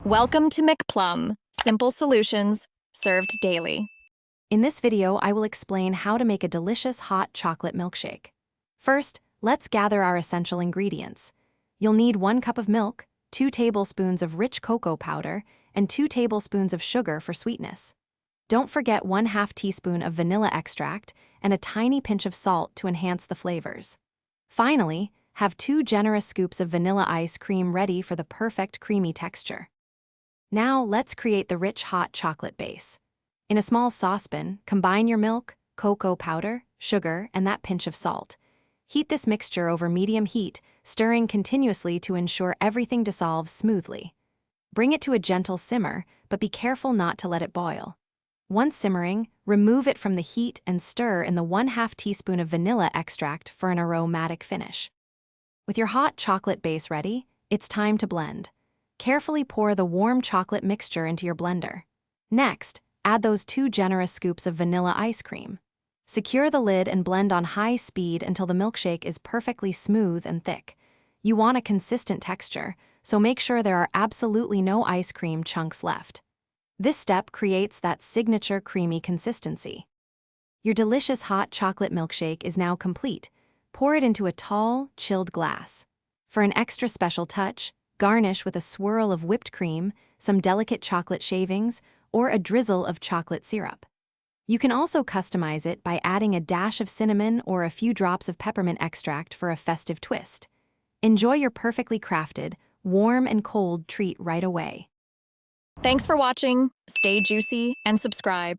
Welcome to McPlum, simple solutions served daily. In this video, I will explain how to make a delicious hot chocolate milkshake. First, let's gather our essential ingredients. You'll need 1 cup of milk, 2 tablespoons of rich cocoa powder, and 2 tablespoons of sugar for sweetness. Don't forget 1/2 teaspoon of vanilla extract and a tiny pinch of salt to enhance the flavors. Finally, have 2 generous scoops of vanilla ice cream ready for the perfect creamy texture. Now let's create the rich hot chocolate base. In a small saucepan, combine your milk, cocoa powder, sugar, and that pinch of salt. Heat this mixture over medium heat, stirring continuously to ensure everything dissolves smoothly. Bring it to a gentle simmer, but be careful not to let it boil. Once simmering, remove it from the heat and stir in the 1/2 teaspoon of vanilla extract for an aromatic finish. With your hot chocolate base ready, it's time to blend. Carefully pour the warm chocolate mixture into your blender. Next, add those 2 generous scoops of vanilla ice cream. Secure the lid and blend on high speed until the milkshake is perfectly smooth and thick. You want a consistent texture, so make sure there are absolutely no ice cream chunks left. This step creates that signature creamy consistency. Your delicious hot chocolate milkshake is now complete. Pour it into a tall, chilled glass. For an extra special touch, garnish with a swirl of whipped cream, some delicate chocolate shavings, or a drizzle of chocolate syrup. You can also customize it by adding a dash of cinnamon or a few drops of peppermint extract for a festive twist. Enjoy your perfectly crafted, warm and cold treat right away. Thanks for watching. Stay juicy and subscribe.